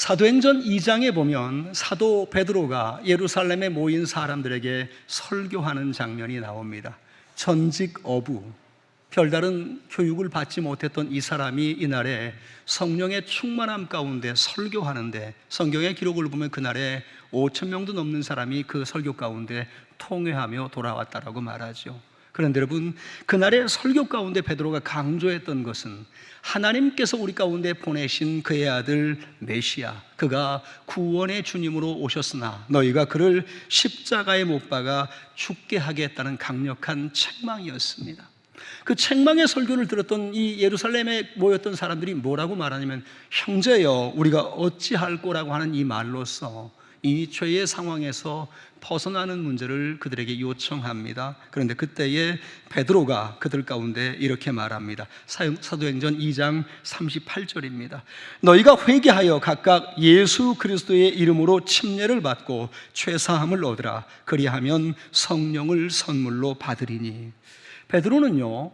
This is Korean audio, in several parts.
사도행전 2장에 보면 사도 베드로가 예루살렘에 모인 사람들에게 설교하는 장면이 나옵니다. 전직 어부, 별다른 교육을 받지 못했던 이 사람이 이날에 성령의 충만함 가운데 설교하는데, 성경의 기록을 보면 그날에 5,000명도 넘는 사람이 그 설교 가운데 통회하며 돌아왔다라고 말하죠. 그런데 여러분, 그날의 설교 가운데 베드로가 강조했던 것은 하나님께서 우리 가운데 보내신 그의 아들 메시아, 그가 구원의 주님으로 오셨으나 너희가 그를 십자가에 못 박아 죽게 하겠다는 강력한 책망이었습니다. 그 책망의 설교를 들었던 이 예루살렘에 모였던 사람들이 뭐라고 말하냐면, 형제여 우리가 어찌할 거라고 하는 이 말로써 이 죄의 상황에서 벗어나는 문제를 그들에게 요청합니다. 그런데 그때에 베드로가 그들 가운데 이렇게 말합니다. 사도행전 2장 38절입니다. 너희가 회개하여 각각 예수 그리스도의 이름으로 침례를 받고 죄사함을 얻으라. 그리하면 성령을 선물로 받으리니. 베드로는요,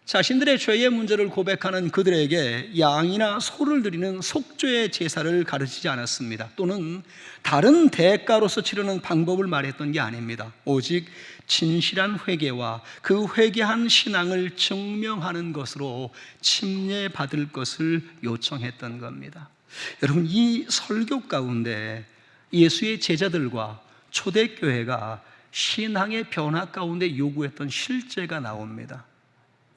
자신들의 죄의 문제를 고백하는 그들에게 양이나 소를 드리는 속죄의 제사를 가르치지 않았습니다. 또는 다른 대가로서 치르는 방법을 말했던 게 아닙니다. 오직 진실한 회개와 그 회개한 신앙을 증명하는 것으로 침례받을 것을 요청했던 겁니다. 여러분, 이 설교 가운데 예수의 제자들과 초대교회가 신앙의 변화 가운데 요구했던 실제가 나옵니다.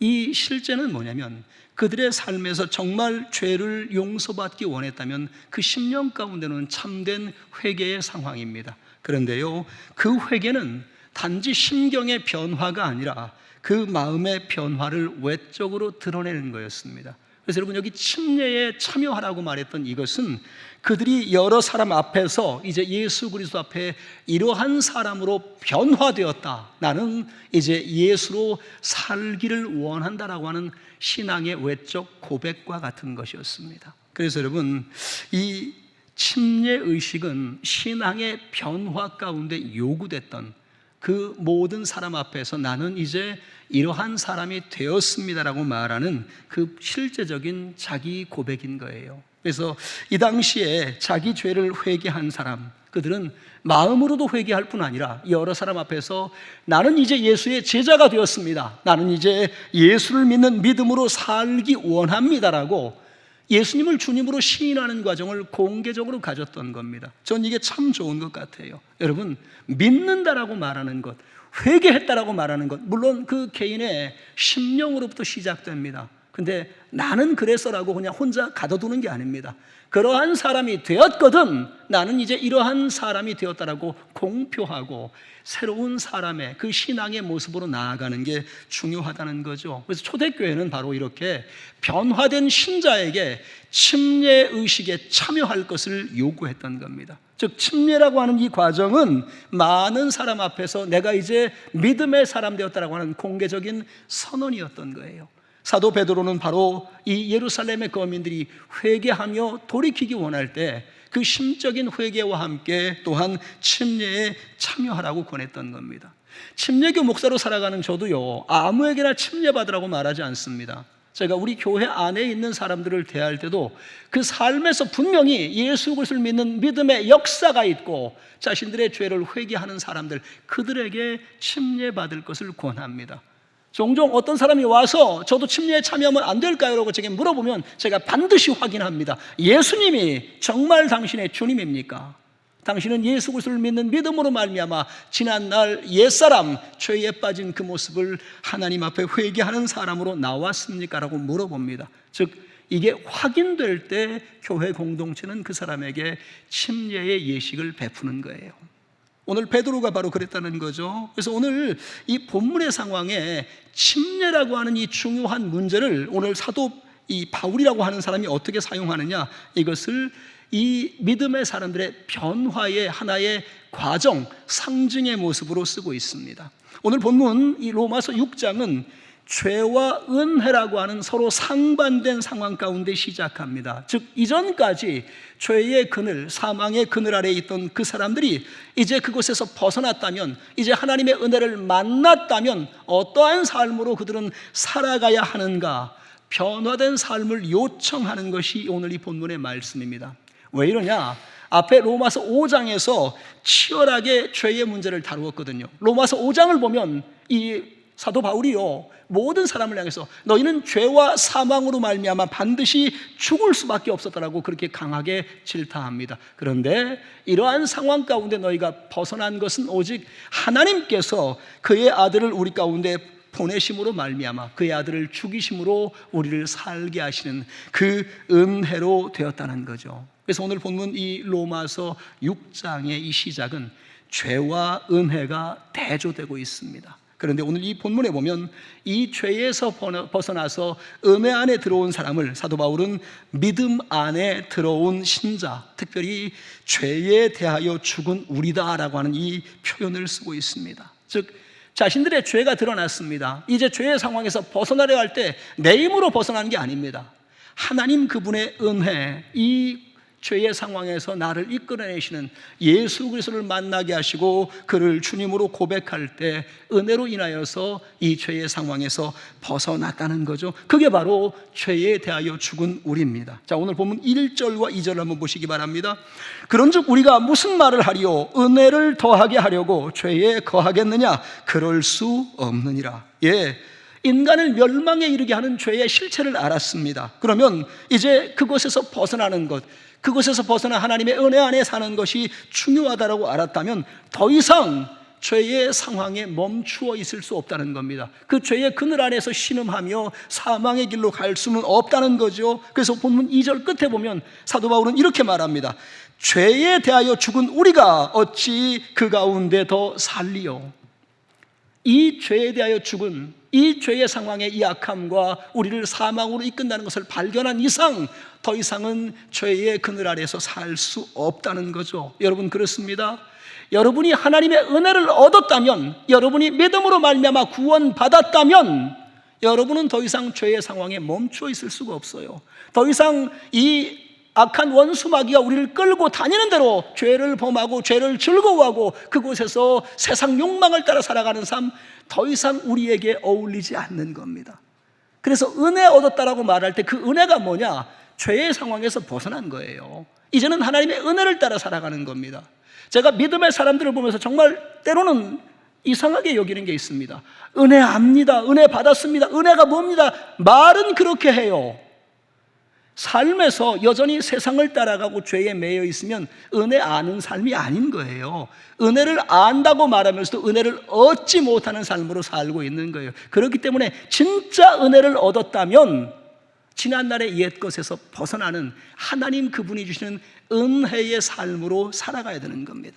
이 실제는 뭐냐면, 그들의 삶에서 정말 죄를 용서받기 원했다면 그 심령 가운데는 참된 회개의 상황입니다. 그런데요, 그 회개는 단지 심경의 변화가 아니라 그 마음의 변화를 외적으로 드러내는 거였습니다. 그래서 여러분, 여기 침례에 참여하라고 말했던 이것은 그들이 여러 사람 앞에서 이제 예수 그리스도 앞에 이러한 사람으로 변화되었다, 나는 이제 예수로 살기를 원한다라고 하는 신앙의 외적 고백과 같은 것이었습니다. 그래서 여러분, 이 침례 의식은 신앙의 변화 가운데 요구됐던 그 모든 사람 앞에서 나는 이제 이러한 사람이 되었습니다라고 말하는 그 실제적인 자기 고백인 거예요. 그래서 이 당시에 자기 죄를 회개한 사람, 그들은 마음으로도 회개할 뿐 아니라 여러 사람 앞에서 나는 이제 예수의 제자가 되었습니다, 나는 이제 예수를 믿는 믿음으로 살기 원합니다라고 예수님을 주님으로 시인하는 과정을 공개적으로 가졌던 겁니다. 전 이게 참 좋은 것 같아요. 여러분, 믿는다라고 말하는 것, 회개했다라고 말하는 것, 물론 그 개인의 심령으로부터 시작됩니다. 근데 나는 그래서라고 그냥 혼자 가둬두는 게 아닙니다. 그러한 사람이 되었거든, 나는 이제 이러한 사람이 되었다라고 공표하고 새로운 사람의 그 신앙의 모습으로 나아가는 게 중요하다는 거죠. 그래서 초대교회는 바로 이렇게 변화된 신자에게 침례 의식에 참여할 것을 요구했던 겁니다. 즉, 침례라고 하는 이 과정은 많은 사람 앞에서 내가 이제 믿음의 사람 되었다라고 하는 공개적인 선언이었던 거예요. 사도 베드로는 바로 이 예루살렘의 거민들이 회개하며 돌이키기 원할 때 그 심적인 회개와 함께 또한 침례에 참여하라고 권했던 겁니다. 침례교 목사로 살아가는 저도요, 아무에게나 침례받으라고 말하지 않습니다. 제가 우리 교회 안에 있는 사람들을 대할 때도 그 삶에서 분명히 예수 그리스도를 믿는 믿음의 역사가 있고 자신들의 죄를 회개하는 사람들, 그들에게 침례받을 것을 권합니다. 종종 어떤 사람이 와서 저도 침례에 참여하면 안 될까요? 라고 제게 물어보면 제가 반드시 확인합니다. 예수님이 정말 당신의 주님입니까? 당신은 예수 그리스도를 믿는 믿음으로 말미암아 지난날 옛사람, 죄에 빠진 그 모습을 하나님 앞에 회개하는 사람으로 나왔습니까? 라고 물어봅니다. 즉, 이게 확인될 때 교회 공동체는 그 사람에게 침례의 예식을 베푸는 거예요. 오늘 베드로가 바로 그랬다는 거죠. 그래서 오늘 이 본문의 상황에 침례라고 하는 이 중요한 문제를 오늘 사도 이 바울이라고 하는 사람이 어떻게 사용하느냐, 이것을 이 믿음의 사람들의 변화의 하나의 과정, 상징의 모습으로 쓰고 있습니다. 오늘 본문 이 로마서 6장은 죄와 은혜라고 하는 서로 상반된 상황 가운데 시작합니다. 즉, 이전까지 죄의 그늘, 사망의 그늘 아래에 있던 그 사람들이 이제 그곳에서 벗어났다면, 이제 하나님의 은혜를 만났다면 어떠한 삶으로 그들은 살아가야 하는가, 변화된 삶을 요청하는 것이 오늘 이 본문의 말씀입니다. 왜 이러냐? 앞에 로마서 5장에서 치열하게 죄의 문제를 다루었거든요. 로마서 5장을 보면 이 사도 바울이요, 모든 사람을 향해서 너희는 죄와 사망으로 말미암아 반드시 죽을 수밖에 없었다라고 그렇게 강하게 질타합니다. 그런데 이러한 상황 가운데 너희가 벗어난 것은 오직 하나님께서 그의 아들을 우리 가운데 보내심으로 말미암아 그의 아들을 죽이심으로 우리를 살게 하시는 그 은혜로 되었다는 거죠. 그래서 오늘 본문 이 로마서 6장의 이 시작은 죄와 은혜가 대조되고 있습니다. 그런데 오늘 이 본문에 보면 이 죄에서 벗어나서 은혜 안에 들어온 사람을 사도 바울은 믿음 안에 들어온 신자, 특별히 죄에 대하여 죽은 우리다라고 하는 이 표현을 쓰고 있습니다. 즉 자신들의 죄가 드러났습니다. 이제 죄의 상황에서 벗어나려 할 때 내 힘으로 벗어나는 게 아닙니다. 하나님 그분의 은혜, 이 죄의 상황에서 나를 이끌어내시는 예수 그리스도를 만나게 하시고 그를 주님으로 고백할 때 은혜로 인하여서 이 죄의 상황에서 벗어났다는 거죠. 그게 바로 죄에 대하여 죽은 우리입니다. 자, 오늘 보면 1절과 2절을 한번 보시기 바랍니다. 그런즉 우리가 무슨 말을 하리요? 은혜를 더하게 하려고 죄에 거하겠느냐? 그럴 수 없느니라. 인간을 멸망에 이르게 하는 죄의 실체를 알았습니다. 그러면 이제 그곳에서 벗어나는 것, 그곳에서 벗어나 하나님의 은혜 안에 사는 것이 중요하다고 알았다면 더 이상 죄의 상황에 멈추어 있을 수 없다는 겁니다. 그 죄의 그늘 안에서 신음하며 사망의 길로 갈 수는 없다는 거죠. 그래서 본문 2절 끝에 보면 사도 바울은 이렇게 말합니다. 죄에 대하여 죽은 우리가 어찌 그 가운데 더 살리요? 이 죄에 대하여 죽은 이 죄의 상황의 이 악함과 우리를 사망으로 이끈다는 것을 발견한 이상 더 이상은 죄의 그늘 아래에서 살 수 없다는 거죠. 여러분, 그렇습니다. 여러분이 하나님의 은혜를 얻었다면, 여러분이 믿음으로 말미암아 구원받았다면 여러분은 더 이상 죄의 상황에 멈춰 있을 수가 없어요. 더 이상 이 악한 원수 마귀가 우리를 끌고 다니는 대로 죄를 범하고 죄를 즐거워하고 그곳에서 세상 욕망을 따라 살아가는 삶, 더 이상 우리에게 어울리지 않는 겁니다. 그래서 은혜 얻었다라고 말할 때 그 은혜가 뭐냐? 죄의 상황에서 벗어난 거예요. 이제는 하나님의 은혜를 따라 살아가는 겁니다. 제가 믿음의 사람들을 보면서 정말 때로는 이상하게 여기는 게 있습니다. 은혜 압니다. 은혜 받았습니다. 은혜가 뭡니다. 말은 그렇게 해요. 삶에서 여전히 세상을 따라가고 죄에 매여 있으면 은혜 아는 삶이 아닌 거예요. 은혜를 안다고 말하면서도 은혜를 얻지 못하는 삶으로 살고 있는 거예요. 그렇기 때문에 진짜 은혜를 얻었다면 지난날의 옛것에서 벗어나는 하나님 그분이 주시는 은혜의 삶으로 살아가야 되는 겁니다.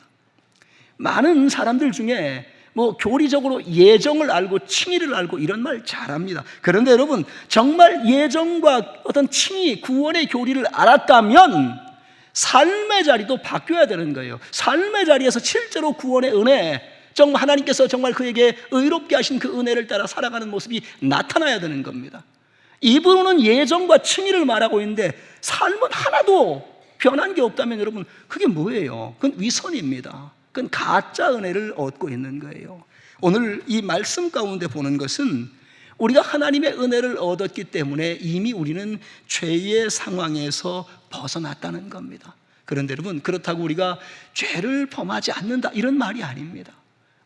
많은 사람들 중에 교리적으로 예정을 알고 칭의를 알고 이런 말 잘합니다. 그런데 여러분, 정말 예정과 어떤 칭의, 구원의 교리를 알았다면 삶의 자리도 바뀌어야 되는 거예요. 삶의 자리에서 실제로 구원의 은혜, 정말 하나님께서 정말 그에게 의롭게 하신 그 은혜를 따라 살아가는 모습이 나타나야 되는 겁니다. 입으로는 예정과 칭의를 말하고 있는데 삶은 하나도 변한 게 없다면 여러분, 그게 뭐예요? 그건 위선입니다. 그건 가짜 은혜를 얻고 있는 거예요. 오늘 이 말씀 가운데 보는 것은 우리가 하나님의 은혜를 얻었기 때문에 이미 우리는 죄의 상황에서 벗어났다는 겁니다. 그런데 여러분, 그렇다고 우리가 죄를 범하지 않는다 이런 말이 아닙니다.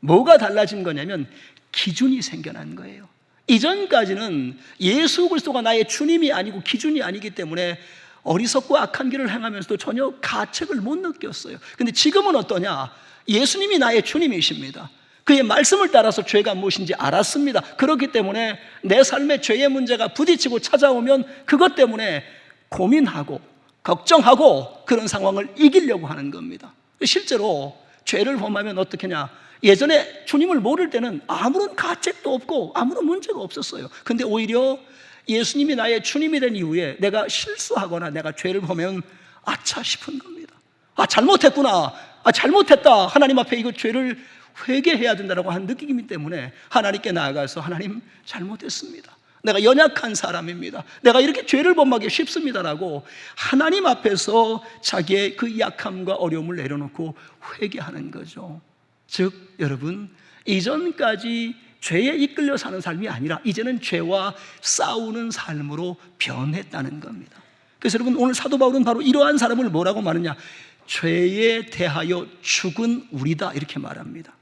뭐가 달라진 거냐면 기준이 생겨난 거예요. 이전까지는 예수 그리스도가 나의 주님이 아니고 기준이 아니기 때문에 어리석고 악한 길을 행하면서도 전혀 가책을 못 느꼈어요. 근데 지금은 어떠냐? 예수님이 나의 주님이십니다. 그의 말씀을 따라서 죄가 무엇인지 알았습니다. 그렇기 때문에 내 삶에 죄의 문제가 부딪히고 찾아오면 그것 때문에 고민하고 걱정하고 그런 상황을 이기려고 하는 겁니다. 실제로 죄를 범하면 어떻게 하냐? 예전에 주님을 모를 때는 아무런 가책도 없고 아무런 문제가 없었어요. 근데 오히려 예수님이 나의 주님이 된 이후에 내가 실수하거나 내가 죄를 범하면 아차 싶은 겁니다. 잘못했구나. 잘못했다. 하나님 앞에 이거 죄를 회개해야 된다고 하는 느낌이기 때문에 하나님께 나아가서 하나님 잘못했습니다. 내가 연약한 사람입니다. 내가 이렇게 죄를 범하기 쉽습니다라고 하나님 앞에서 자기의 그 약함과 어려움을 내려놓고 회개하는 거죠. 즉 여러분, 이전까지 죄에 이끌려 사는 삶이 아니라 이제는 죄와 싸우는 삶으로 변했다는 겁니다. 그래서 여러분, 오늘 사도 바울은 바로 이러한 사람을 뭐라고 말하냐? 죄에 대하여 죽은 우리다, 이렇게 말합니다.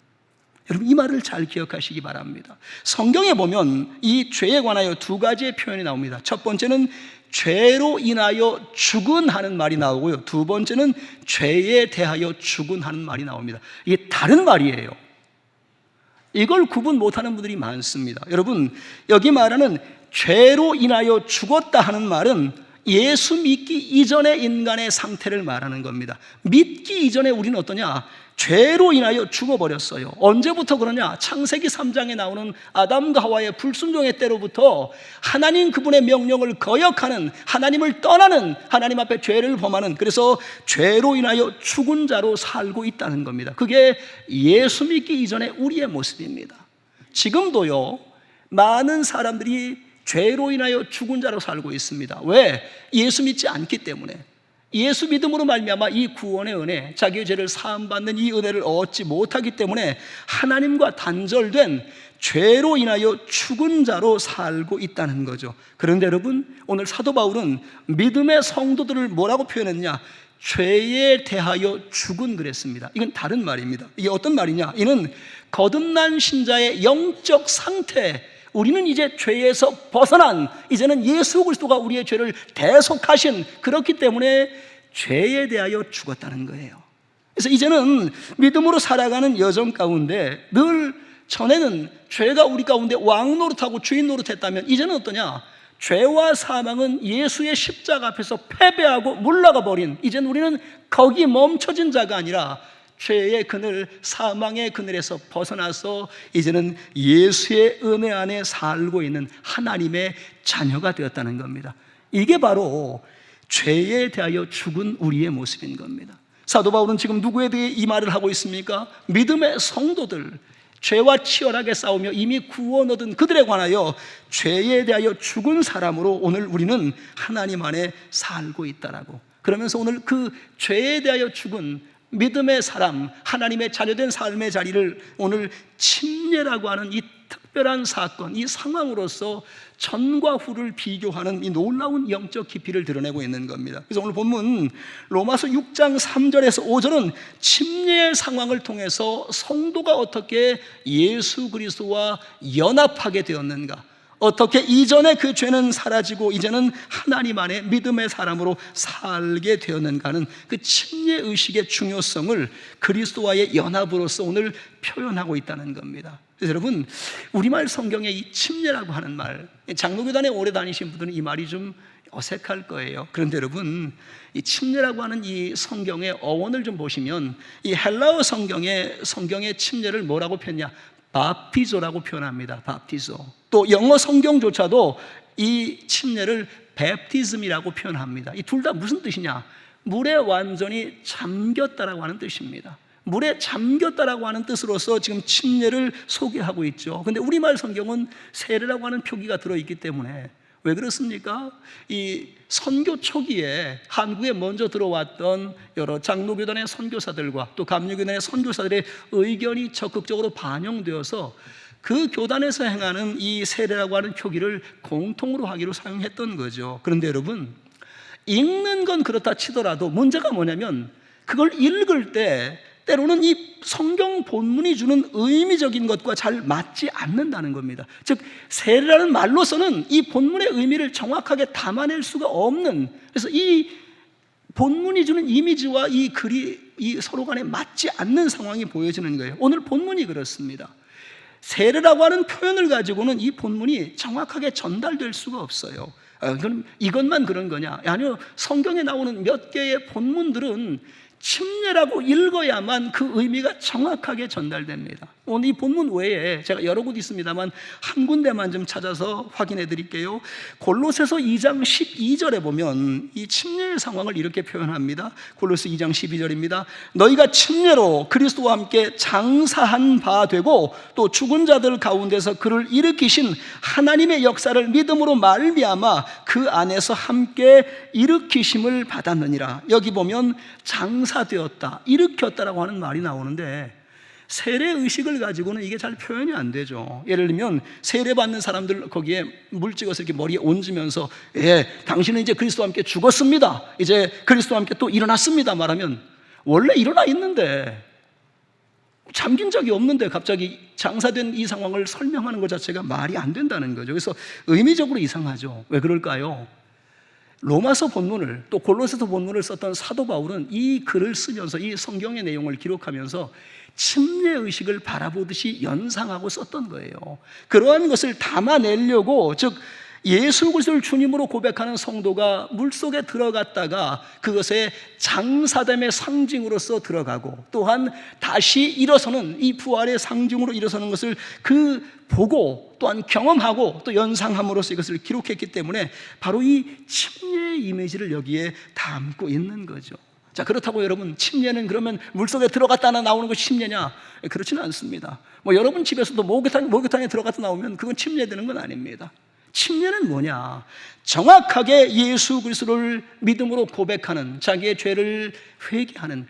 여러분, 이 말을 잘 기억하시기 바랍니다. 성경에 보면 이 죄에 관하여 두 가지의 표현이 나옵니다. 첫 번째는 죄로 인하여 죽은 하는 말이 나오고요, 두 번째는 죄에 대하여 죽은 하는 말이 나옵니다. 이게 다른 말이에요. 이걸 구분 못하는 분들이 많습니다. 여러분, 여기 말하는 죄로 인하여 죽었다 하는 말은 예수 믿기 이전의 인간의 상태를 말하는 겁니다. 믿기 이전에 우리는 어떠냐? 죄로 인하여 죽어버렸어요. 언제부터 그러냐? 창세기 3장에 나오는 아담과 하와의 불순종의 때로부터 하나님 그분의 명령을 거역하는, 하나님을 떠나는, 하나님 앞에 죄를 범하는, 그래서 죄로 인하여 죽은 자로 살고 있다는 겁니다. 그게 예수 믿기 이전의 우리의 모습입니다. 지금도요, 많은 사람들이 죄로 인하여 죽은 자로 살고 있습니다. 왜? 예수 믿지 않기 때문에. 예수 믿음으로 말미암아 이 구원의 은혜, 자기의 죄를 사함받는 이 은혜를 얻지 못하기 때문에 하나님과 단절된 죄로 인하여 죽은 자로 살고 있다는 거죠. 그런데 여러분, 오늘 사도 바울은 믿음의 성도들을 뭐라고 표현했냐? 죄에 대하여 죽은 그랬습니다. 이건 다른 말입니다. 이게 어떤 말이냐? 이는 거듭난 신자의 영적 상태, 우리는 이제 죄에서 벗어난, 이제는 예수 그리스도가 우리의 죄를 대속하신, 그렇기 때문에 죄에 대하여 죽었다는 거예요. 그래서 이제는 믿음으로 살아가는 여정 가운데, 늘 전에는 죄가 우리 가운데 왕 노릇하고 주인 노릇했다면, 이제는 어떠냐? 죄와 사망은 예수의 십자가 앞에서 패배하고 물러가 버린, 이제는 우리는 거기 멈춰진 자가 아니라 죄의 그늘, 사망의 그늘에서 벗어나서 이제는 예수의 은혜 안에 살고 있는 하나님의 자녀가 되었다는 겁니다. 이게 바로 죄에 대하여 죽은 우리의 모습인 겁니다. 사도 바울은 지금 누구에 대해 이 말을 하고 있습니까? 믿음의 성도들, 죄와 치열하게 싸우며 이미 구원 얻은 그들에 관하여 죄에 대하여 죽은 사람으로 오늘 우리는 하나님 안에 살고 있다라고. 그러면서 오늘 그 죄에 대하여 죽은 믿음의 사람, 하나님의 자녀된 삶의 자리를 오늘 침례라고 하는 이 특별한 사건, 이 상황으로서 전과 후를 비교하는 이 놀라운 영적 깊이를 드러내고 있는 겁니다. 그래서 오늘 본문 로마서 6장 3절에서 5절은 침례의 상황을 통해서 성도가 어떻게 예수 그리스도와 연합하게 되었는가, 어떻게 이전에 그 죄는 사라지고 이제는 하나님 안에 믿음의 사람으로 살게 되었는가는 그 침례 의식의 중요성을 그리스도와의 연합으로서 오늘 표현하고 있다는 겁니다. 그래서 여러분, 우리말 성경에 이 침례라고 하는 말, 장로교단에 오래 다니신 분들은 이 말이 좀 어색할 거예요. 그런데 여러분, 이 침례라고 하는 이 성경의 어원을 좀 보시면 이 헬라어 성경의 침례를 뭐라고 표현냐? 바프티조라고 표현합니다. 바프티조. 또 영어 성경조차도 이 침례를 베프티즘이라고 표현합니다. 이 둘 다 무슨 뜻이냐? 물에 완전히 잠겼다라고 하는 뜻입니다. 물에 잠겼다라고 하는 뜻으로서 지금 침례를 소개하고 있죠. 그런데 우리말 성경은 세례라고 하는 표기가 들어있기 때문에, 왜 그렇습니까? 이 선교 초기에 한국에 먼저 들어왔던 여러 장로교단의 선교사들과 또 감리교단의 선교사들의 의견이 적극적으로 반영되어서 그 교단에서 행하는 이 세례라고 하는 표기를 공통으로 하기로 사용했던 거죠. 그런데 여러분, 읽는 건 그렇다 치더라도 문제가 뭐냐면 그걸 읽을 때 때로는 이 성경 본문이 주는 의미적인 것과 잘 맞지 않는다는 겁니다. 즉, 세례라는 말로서는 이 본문의 의미를 정확하게 담아낼 수가 없는, 그래서 이 본문이 주는 이미지와 이 글이 이 서로 간에 맞지 않는 상황이 보여지는 거예요. 오늘 본문이 그렇습니다. 세례라고 하는 표현을 가지고는 이 본문이 정확하게 전달될 수가 없어요. 그럼 이것만 그런 거냐? 아니요, 성경에 나오는 몇 개의 본문들은 침례라고 읽어야만 그 의미가 정확하게 전달됩니다. 오늘 이 본문 외에 제가 여러 곳 있습니다만 한 군데만 좀 찾아서 확인해 드릴게요. 골로새서 2장 12절에 보면 이 침례의 상황을 이렇게 표현합니다. 골로새 2장 12절입니다. 너희가 침례로 그리스도와 함께 장사한 바 되고 또 죽은 자들 가운데서 그를 일으키신 하나님의 역사를 믿음으로 말미암아 그 안에서 함께 일으키심을 받았느니라. 여기 보면 장사되었다, 일으켰다라고 하는 말이 나오는데, 세례 의식을 가지고는 이게 잘 표현이 안 되죠. 예를 들면 세례 받는 사람들 거기에 물 찍어서 이렇게 머리에 얹으면서 당신은 이제 그리스도와 함께 죽었습니다, 이제 그리스도와 함께 또 일어났습니다 말하면, 원래 일어나 있는데, 잠긴 적이 없는데 갑자기 장사된 이 상황을 설명하는 것 자체가 말이 안 된다는 거죠. 그래서 의미적으로 이상하죠. 왜 그럴까요? 로마서 본문을 또 골로새서 본문을 썼던 사도 바울은 이 글을 쓰면서 이 성경의 내용을 기록하면서 침례의식을 바라보듯이 연상하고 썼던 거예요. 그러한 것을 담아내려고, 즉 예수 그리스도를 주님으로 고백하는 성도가 물속에 들어갔다가 그것의 장사됨의 상징으로서 들어가고, 또한 다시 일어서는 이 부활의 상징으로 일어서는 것을 보고 또한 경험하고 또 연상함으로써 이것을 기록했기 때문에 바로 이 침례의 이미지를 여기에 담고 있는 거죠. 자, 그렇다고 여러분, 침례는 그러면 물속에 들어갔다 나오는 것이 침례냐? 그렇지는 않습니다. 여러분 집에서도 목욕탕에 들어갔다 나오면 그건 침례되는 건 아닙니다. 침례는 뭐냐? 정확하게 예수 그리스도를 믿음으로 고백하는, 자기의 죄를 회개하는,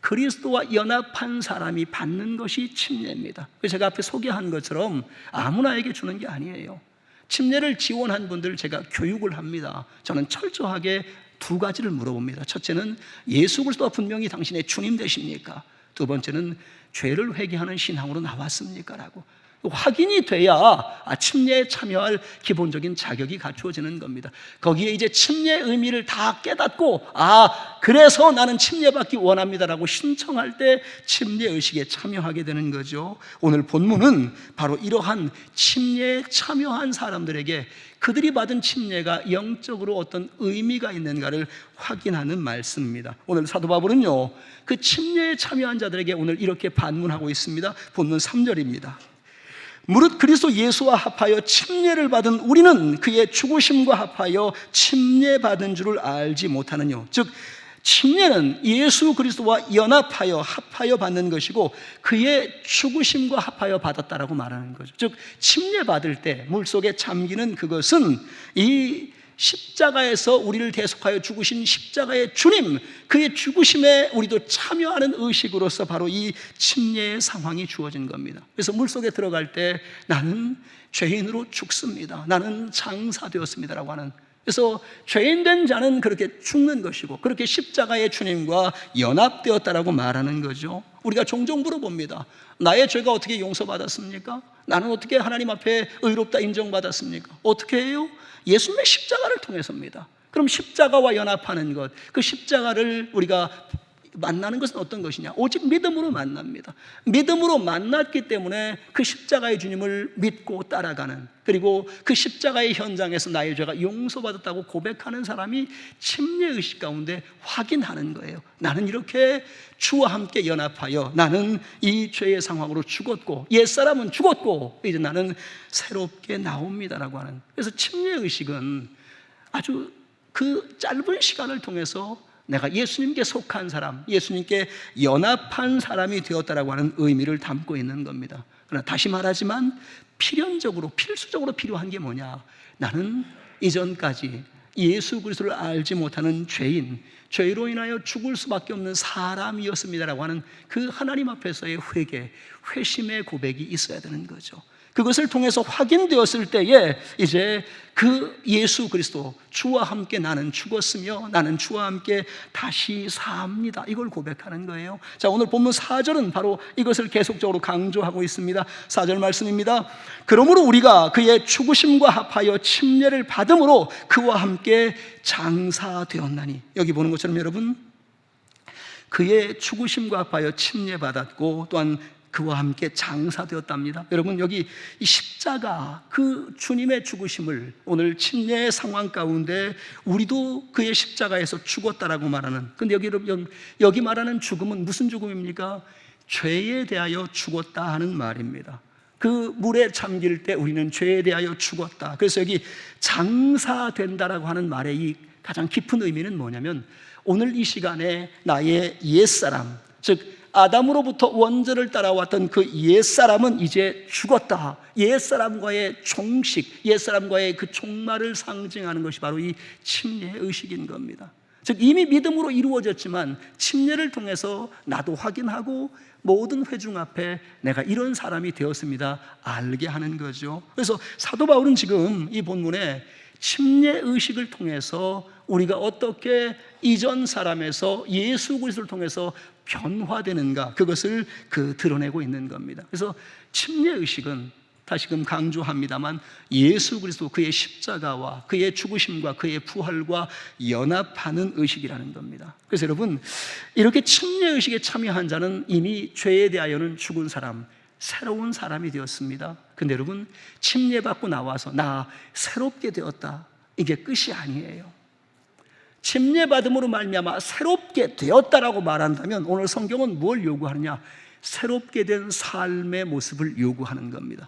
그리스도와 연합한 사람이 받는 것이 침례입니다. 그래서 제가 앞에 소개한 것처럼 아무나에게 주는 게 아니에요. 침례를 지원한 분들 제가 교육을 합니다. 저는 철저하게 두 가지를 물어봅니다. 첫째는 예수 그리스도가 분명히 당신의 주님 되십니까? 두 번째는 죄를 회개하는 신앙으로 나왔습니까? 라고 확인이 돼야 침례에 참여할 기본적인 자격이 갖추어지는 겁니다. 거기에 이제 침례의 의미를 다 깨닫고 그래서 나는 침례받기 원합니다라고 신청할 때 침례의식에 참여하게 되는 거죠. 오늘 본문은 바로 이러한 침례에 참여한 사람들에게 그들이 받은 침례가 영적으로 어떤 의미가 있는가를 확인하는 말씀입니다. 오늘 사도 바울은요, 그 침례에 참여한 자들에게 오늘 이렇게 반문하고 있습니다. 본문 3절입니다. 무릇 그리스도 예수와 합하여 침례를 받은 우리는 그의 죽으심과 합하여 침례받은 줄을 알지 못하느뇨. 즉 침례는 예수 그리스도와 연합하여 합하여 받는 것이고 그의 죽으심과 합하여 받았다라고 말하는 거죠. 즉 침례받을 때 물속에 잠기는 그것은 이 십자가에서 우리를 대속하여 죽으신 십자가의 주님, 그의 죽으심에 우리도 참여하는 의식으로서 바로 이 침례의 상황이 주어진 겁니다. 그래서 물속에 들어갈 때 나는 죄인으로 죽습니다, 나는 장사되었습니다라고 하는, 그래서 죄인된 자는 그렇게 죽는 것이고 그렇게 십자가의 주님과 연합되었다라고 말하는 거죠. 우리가 종종 물어봅니다. 나의 죄가 어떻게 용서받았습니까? 나는 어떻게 하나님 앞에 의롭다 인정받았습니까? 어떻게 해요? 예수님의 십자가를 통해서입니다. 그럼 십자가와 연합하는 것, 그 십자가를 우리가 만나는 것은 어떤 것이냐? 오직 믿음으로 만납니다. 믿음으로 만났기 때문에 그 십자가의 주님을 믿고 따라가는, 그리고 그 십자가의 현장에서 나의 죄가 용서받았다고 고백하는 사람이 침례의식 가운데 확인하는 거예요. 나는 이렇게 주와 함께 연합하여 나는 이 죄의 상황으로 죽었고 옛사람은 죽었고 이제 나는 새롭게 나옵니다라고 하는, 그래서 침례의식은 아주 그 짧은 시간을 통해서 내가 예수님께 속한 사람, 예수님께 연합한 사람이 되었다라고 하는 의미를 담고 있는 겁니다. 그러나 다시 말하지만 필연적으로, 필수적으로 필요한 게 뭐냐? 나는 이전까지 예수 그리스도를 알지 못하는 죄인, 죄로 인하여 죽을 수밖에 없는 사람이었습니다라고 하는 그 하나님 앞에서의 회개, 회심의 고백이 있어야 되는 거죠. 그것을 통해서 확인되었을 때에 이제 그 예수 그리스도, 주와 함께 나는 죽었으며 나는 주와 함께 다시 삽니다, 이걸 고백하는 거예요. 자, 오늘 본문 4절은 바로 이것을 계속적으로 강조하고 있습니다. 4절 말씀입니다. 그러므로 우리가 그의 죽으심과 합하여 침례를 받음으로 그와 함께 장사되었나니. 여기 보는 것처럼 여러분, 그의 죽으심과 합하여 침례받았고 또한 그와 함께 장사되었답니다. 여러분, 여기 이 십자가, 그 주님의 죽으심을 오늘 침례의 상황 가운데 우리도 그의 십자가에서 죽었다라고 말하는, 근데 여기 말하는 죽음은 무슨 죽음입니까? 죄에 대하여 죽었다 하는 말입니다. 그 물에 잠길 때 우리는 죄에 대하여 죽었다. 그래서 여기 장사된다라고 하는 말의 이 가장 깊은 의미는 뭐냐면, 오늘 이 시간에 나의 옛사람, 즉 아담으로부터 원죄를 따라왔던 그 옛사람은 이제 죽었다. 옛사람과의 종식, 옛사람과의 그 종말을 상징하는 것이 바로 이 침례의 의식인 겁니다. 즉 이미 믿음으로 이루어졌지만 침례를 통해서 나도 확인하고 모든 회중 앞에 내가 이런 사람이 되었습니다 알게 하는 거죠. 그래서 사도 바울은 지금 이 본문에 침례 의식을 통해서 우리가 어떻게 이전 사람에서 예수 그리스도를 통해서 변화되는가, 그것을 드러내고 있는 겁니다. 그래서 침례 의식은 다시금 강조합니다만 예수 그리스도 그의 십자가와 그의 죽으심과 그의 부활과 연합하는 의식이라는 겁니다. 그래서 여러분, 이렇게 침례 의식에 참여한 자는 이미 죄에 대하여는 죽은 사람, 새로운 사람이 되었습니다. 근데 여러분, 침례받고 나와서 나 새롭게 되었다, 이게 끝이 아니에요. 침례받음으로 말미암아 새롭게 되었다라고 말한다면 오늘 성경은 뭘 요구하느냐? 새롭게 된 삶의 모습을 요구하는 겁니다.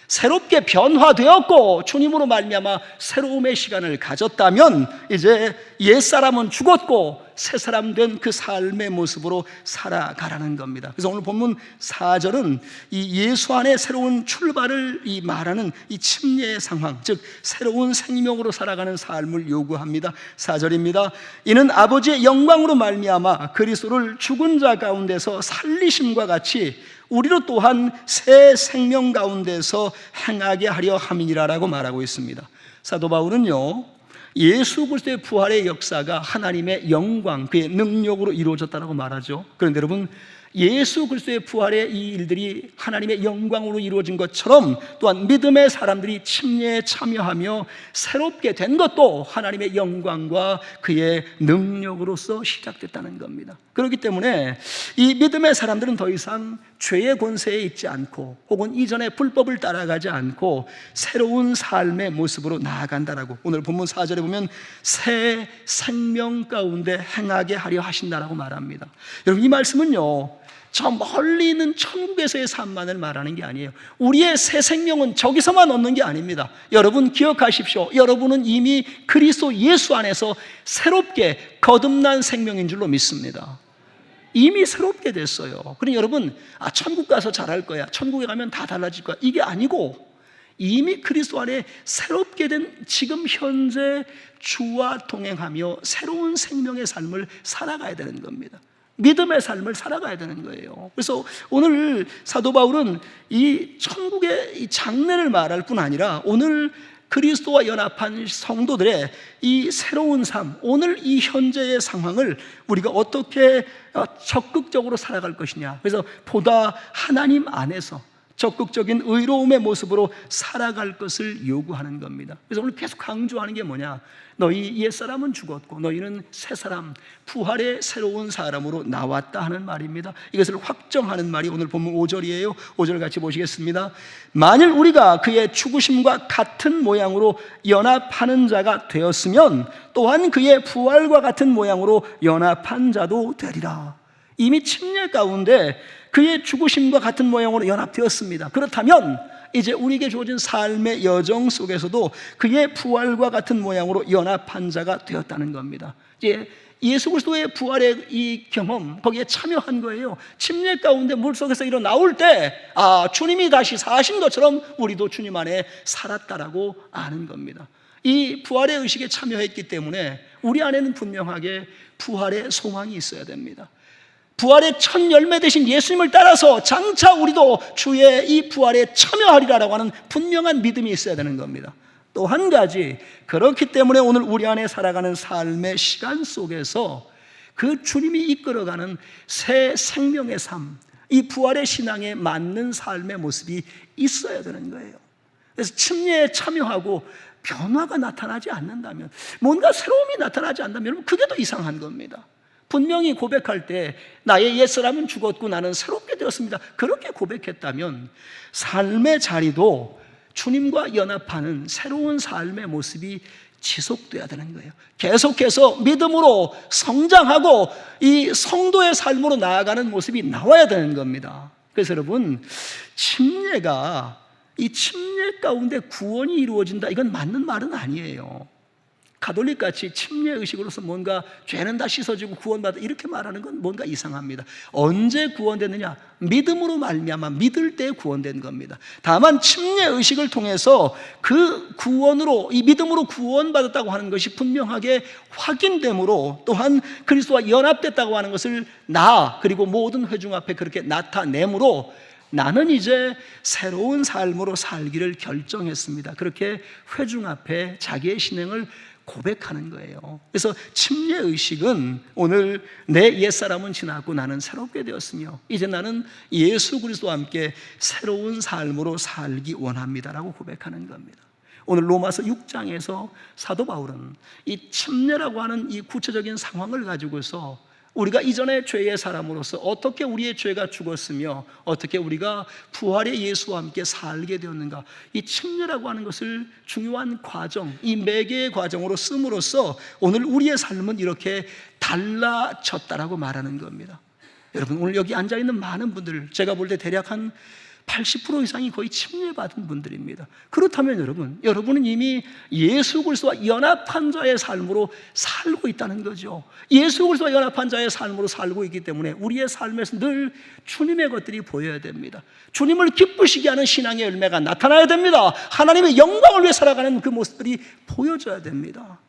새롭게 변화되었고 주님으로 말미암아 새로움의 시간을 가졌다면 이제 옛사람은 죽었고 새사람 된 그 삶의 모습으로 살아가라는 겁니다. 그래서 오늘 본문 4절은 이 예수 안에 새로운 출발을 말하는 이 침례의 상황, 즉 새로운 생명으로 살아가는 삶을 요구합니다. 4절입니다. 이는 아버지의 영광으로 말미암아 그리스도를 죽은 자 가운데서 살리심과 같이 우리로 또한 새 생명 가운데서 행하게 하려 함이니라라고 말하고 있습니다. 사도 바울은요, 예수 그리스도의 부활의 역사가 하나님의 영광, 그의 능력으로 이루어졌다고 말하죠. 그런데 여러분, 예수 그리스도의 부활의 이 일들이 하나님의 영광으로 이루어진 것처럼 또한 믿음의 사람들이 침례에 참여하며 새롭게 된 것도 하나님의 영광과 그의 능력으로서 시작됐다는 겁니다. 그렇기 때문에 이 믿음의 사람들은 더 이상 죄의 권세에 있지 않고 혹은 이전의 불법을 따라가지 않고 새로운 삶의 모습으로 나아간다라고 오늘 본문 4절에 보면 새 생명 가운데 행하게 하려 하신다라고 말합니다. 여러분, 이 말씀은요, 저 멀리 있는 천국에서의 삶만을 말하는 게 아니에요. 우리의 새 생명은 저기서만 얻는 게 아닙니다. 여러분 기억하십시오. 여러분은 이미 그리스도 예수 안에서 새롭게 거듭난 생명인 줄로 믿습니다. 이미 새롭게 됐어요. 그러니 여러분, 천국 가서 잘할 거야, 천국에 가면 다 달라질 거야, 이게 아니고 이미 그리스도 안에 새롭게 된 지금 현재 주와 동행하며 새로운 생명의 삶을 살아가야 되는 겁니다. 믿음의 삶을 살아가야 되는 거예요. 그래서 오늘 사도 바울은 이 천국의 이 장래를 말할 뿐 아니라 오늘 그리스도와 연합한 성도들의 이 새로운 삶, 오늘 이 현재의 상황을 우리가 어떻게 적극적으로 살아갈 것이냐, 그래서 보다 하나님 안에서 적극적인 의로움의 모습으로 살아갈 것을 요구하는 겁니다. 그래서 오늘 계속 강조하는 게 뭐냐? 너희 옛사람은 죽었고 너희는 새사람, 부활의 새로운 사람으로 나왔다 하는 말입니다. 이것을 확정하는 말이 오늘 본문 5절이에요. 5절 같이 보시겠습니다. 만일 우리가 그의 죽으심과 같은 모양으로 연합하는 자가 되었으면 또한 그의 부활과 같은 모양으로 연합한 자도 되리라. 이미 침례 가운데 그의 죽으심과 같은 모양으로 연합되었습니다. 그렇다면 이제 우리에게 주어진 삶의 여정 속에서도 그의 부활과 같은 모양으로 연합한 자가 되었다는 겁니다. 이제 예수 그리스도의 부활의 이 경험, 거기에 참여한 거예요. 침례 가운데 물속에서 일어 나올 때 주님이 다시 사신 것처럼 우리도 주님 안에 살았다라고 아는 겁니다. 이 부활의 의식에 참여했기 때문에 우리 안에는 분명하게 부활의 소망이 있어야 됩니다. 부활의 첫 열매 되신 예수님을 따라서 장차 우리도 주의 이 부활에 참여하리라고 하는 분명한 믿음이 있어야 되는 겁니다. 또 한 가지, 그렇기 때문에 오늘 우리 안에 살아가는 삶의 시간 속에서 그 주님이 이끌어가는 새 생명의 삶, 이 부활의 신앙에 맞는 삶의 모습이 있어야 되는 거예요. 그래서 침례에 참여하고 변화가 나타나지 않는다면, 뭔가 새로움이 나타나지 않는다면 그게 더 이상한 겁니다. 분명히 고백할 때 나의 옛사람은 죽었고 나는 새롭게 되었습니다, 그렇게 고백했다면 삶의 자리도 주님과 연합하는 새로운 삶의 모습이 지속돼야 되는 거예요. 계속해서 믿음으로 성장하고 이 성도의 삶으로 나아가는 모습이 나와야 되는 겁니다. 그래서 여러분, 침례가 이 침례 가운데 구원이 이루어진다, 이건 맞는 말은 아니에요. 가톨릭같이 침례의식으로서 뭔가 죄는 다 씻어지고 구원받아 이렇게 말하는 건 뭔가 이상합니다. 언제 구원됐느냐? 믿음으로 말미암아 믿을 때 구원된 겁니다. 다만 침례의식을 통해서 그 구원으로, 이 믿음으로 구원받았다고 하는 것이 분명하게 확인되므로, 또한 그리스도와 연합됐다고 하는 것을 나 그리고 모든 회중 앞에 그렇게 나타내므로 나는 이제 새로운 삶으로 살기를 결정했습니다. 그렇게 회중 앞에 자기의 신앙을 고백하는 거예요. 그래서 침례의식은 오늘 내 옛사람은 지나고 나는 새롭게 되었으며 이제 나는 예수 그리스도와 함께 새로운 삶으로 살기 원합니다라고 고백하는 겁니다. 오늘 로마서 6장에서 사도 바울은 이 침례라고 하는 이 구체적인 상황을 가지고서 우리가 이전의 죄의 사람으로서 어떻게 우리의 죄가 죽었으며 어떻게 우리가 부활의 예수와 함께 살게 되었는가, 이 침례라고 하는 것을 중요한 과정, 이 매개의 과정으로 씀으로써 오늘 우리의 삶은 이렇게 달라졌다라고 말하는 겁니다. 여러분, 오늘 여기 앉아있는 많은 분들, 제가 볼 때 대략 한 80% 이상이 거의 침례받은 분들입니다. 그렇다면 여러분은 이미 예수 그리스도와 연합한 자의 삶으로 살고 있다는 거죠. 예수 그리스도와 연합한 자의 삶으로 살고 있기 때문에 우리의 삶에서 늘 주님의 것들이 보여야 됩니다. 주님을 기쁘시게 하는 신앙의 열매가 나타나야 됩니다. 하나님의 영광을 위해 살아가는 그 모습들이 보여져야 됩니다.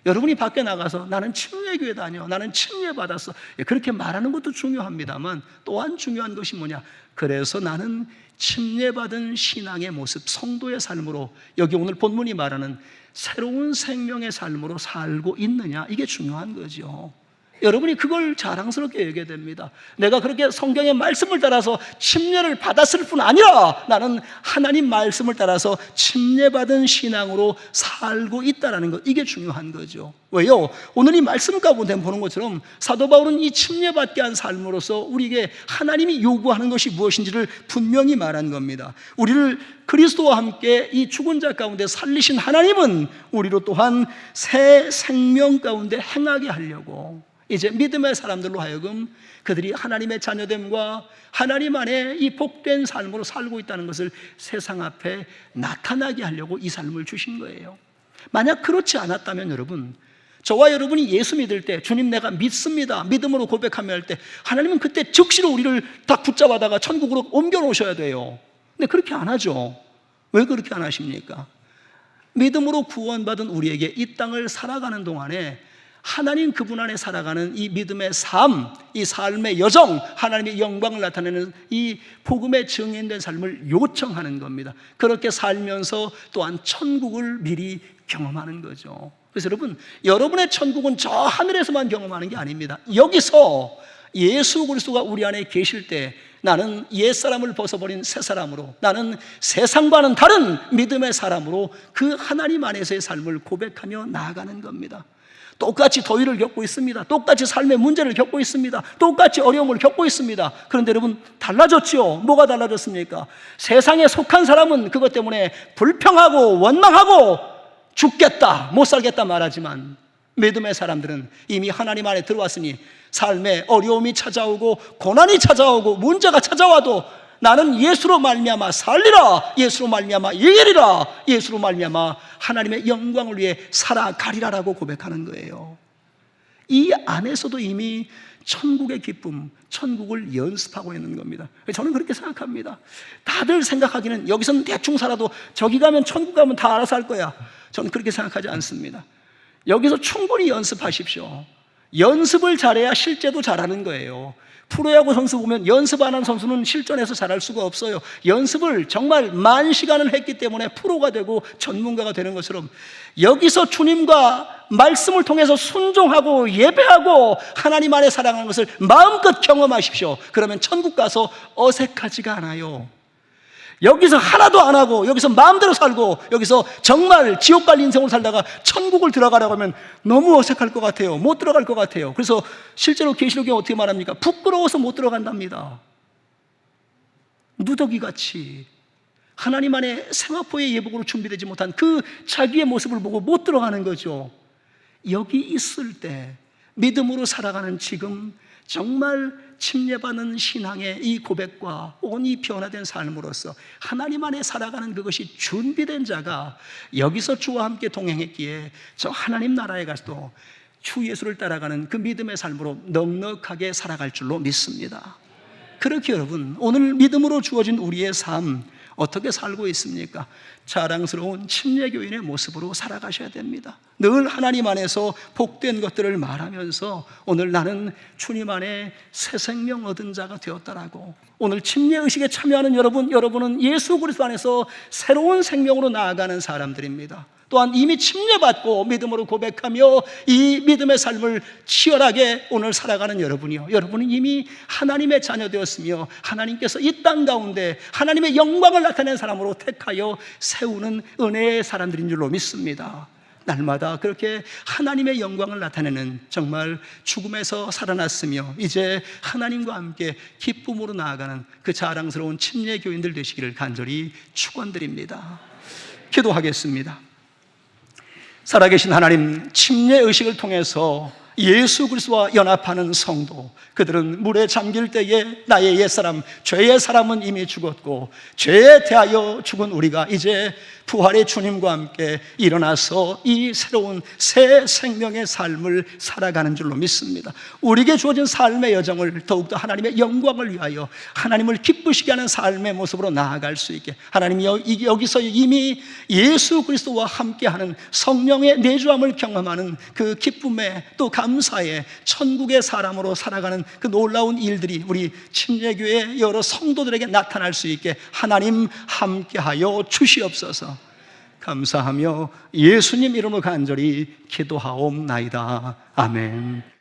여러분이 밖에 나가서 나는 침례교회 다녀, 나는 침례받았어, 그렇게 말하는 것도 중요합니다만 또한 중요한 것이 뭐냐? 그래서 나는 침례받은 신앙의 모습, 성도의 삶으로, 여기 오늘 본문이 말하는 새로운 생명의 삶으로 살고 있느냐, 이게 중요한 거죠. 여러분이 그걸 자랑스럽게 얘기해야 됩니다. 내가 그렇게 성경의 말씀을 따라서 침례를 받았을 뿐 아니라 나는 하나님 말씀을 따라서 침례받은 신앙으로 살고 있다는 것, 이게 중요한 거죠. 왜요? 오늘 이 말씀 가운데 보는 것처럼 사도 바울은 이 침례받게 한 삶으로서 우리에게 하나님이 요구하는 것이 무엇인지를 분명히 말한 겁니다. 우리를 그리스도와 함께 이 죽은 자 가운데 살리신 하나님은 우리로 또한 새 생명 가운데 행하게 하려고 이제 믿음의 사람들로 하여금 그들이 하나님의 자녀됨과 하나님 안에 이 복된 삶으로 살고 있다는 것을 세상 앞에 나타나게 하려고 이 삶을 주신 거예요. 만약 그렇지 않았다면 저와 여러분이 예수 믿을 때 주님 내가 믿습니다, 믿음으로 고백하며 할 때 하나님은 그때 즉시로 우리를 딱 붙잡아다가 천국으로 옮겨 놓으셔야 돼요. 근데 그렇게 안 하죠. 왜 그렇게 안 하십니까? 믿음으로 구원받은 우리에게 이 땅을 살아가는 동안에 하나님 그분 안에 살아가는 이 믿음의 삶, 이 삶의 여정, 하나님의 영광을 나타내는 이 복음의 증인된 삶을 요청하는 겁니다. 그렇게 살면서 또한 천국을 미리 경험하는 거죠. 그래서 여러분의 천국은 저 하늘에서만 경험하는 게 아닙니다. 여기서 예수 그리스도가 우리 안에 계실 때 나는 옛사람을 벗어버린 새 사람으로, 나는 세상과는 다른 믿음의 사람으로 그 하나님 안에서의 삶을 고백하며 나아가는 겁니다. 똑같이 더위를 겪고 있습니다. 똑같이 삶의 문제를 겪고 있습니다. 똑같이 어려움을 겪고 있습니다. 그런데 달라졌죠? 뭐가 달라졌습니까? 세상에 속한 사람은 그것 때문에 불평하고 원망하고 죽겠다, 못 살겠다 말하지만 믿음의 사람들은 이미 하나님 안에 들어왔으니 삶에 어려움이 찾아오고 고난이 찾아오고 문제가 찾아와도 나는 예수로 말미암아 살리라, 예수로 말미암아 이기리라, 예수로 말미암아 하나님의 영광을 위해 살아가리라라고 고백하는 거예요. 이 안에서도 이미 천국의 기쁨, 천국을 연습하고 있는 겁니다. 저는 그렇게 생각합니다. 다들 생각하기는 여기서는 대충 살아도 저기 가면, 천국 가면 다 알아서 할 거야. 저는 그렇게 생각하지 않습니다. 여기서 충분히 연습하십시오. 연습을 잘해야 실제도 잘하는 거예요. 프로야구 선수 보면 연습 안 한 선수는 실전에서 잘할 수가 없어요. 연습을 정말 만 시간을 했기 때문에 프로가 되고 전문가가 되는 것처럼 여기서 주님과 말씀을 통해서 순종하고 예배하고 하나님 안에 살아가는 것을 마음껏 경험하십시오. 그러면 천국 가서 어색하지가 않아요. 여기서 하나도 안 하고 여기서 마음대로 살고 여기서 정말 지옥 갈 인생을 살다가 천국을 들어가라고 하면 너무 어색할 것 같아요. 못 들어갈 것 같아요. 그래서 실제로 계시록에 어떻게 말합니까? 부끄러워서 못 들어간답니다. 누더기같이 하나님 안에 세마포의 예복으로 준비되지 못한 그 자기의 모습을 보고 못 들어가는 거죠. 여기 있을 때 믿음으로 살아가는 지금 정말 침례받는 신앙의 이 고백과 온이 변화된 삶으로서 하나님 안에 살아가는 그것이 준비된 자가 여기서 주와 함께 동행했기에 저 하나님 나라에 가서도 주 예수를 따라가는 그 믿음의 삶으로 넉넉하게 살아갈 줄로 믿습니다. 그렇게 여러분, 오늘 믿음으로 주어진 우리의 삶 어떻게 살고 있습니까? 자랑스러운 침례교인의 모습으로 살아가셔야 됩니다. 늘 하나님 안에서 복된 것들을 말하면서 오늘 나는 주님 안에 새 생명 얻은 자가 되었다라고, 오늘 침례의식에 참여하는 여러분은 예수 그리스도 안에서 새로운 생명으로 나아가는 사람들입니다. 또한 이미 침례받고 믿음으로 고백하며 이 믿음의 삶을 치열하게 오늘 살아가는 여러분은 이미 하나님의 자녀 되었으며 하나님께서 이 땅 가운데 하나님의 영광을 나타낸 사람으로 택하여 세우는 은혜의 사람들인 줄로 믿습니다. 날마다 그렇게 하나님의 영광을 나타내는 정말 죽음에서 살아났으며 이제 하나님과 함께 기쁨으로 나아가는 그 자랑스러운 침례교인들 되시기를 간절히 축원드립니다. 기도하겠습니다. 살아계신 하나님, 침례의식을 통해서 예수 그리스도와 연합하는 성도, 그들은 물에 잠길 때에 나의 옛사람, 죄의 사람은 이미 죽었고 죄에 대하여 죽은 우리가 이제 부활의 주님과 함께 일어나서 이 새로운 새 생명의 삶을 살아가는 줄로 믿습니다. 우리에게 주어진 삶의 여정을 더욱더 하나님의 영광을 위하여 하나님을 기쁘시게 하는 삶의 모습으로 나아갈 수 있게, 하나님이 여기서 이미 예수 그리스도와 함께하는 성령의 내주함을 경험하는 그 기쁨에 또 감사에 천국의 사람으로 살아가는 그 놀라운 일들이 우리 침례교회 여러 성도들에게 나타날 수 있게 하나님 함께하여 주시옵소서. 감사하며 예수님 이름으로 간절히 기도하옵나이다. 아멘.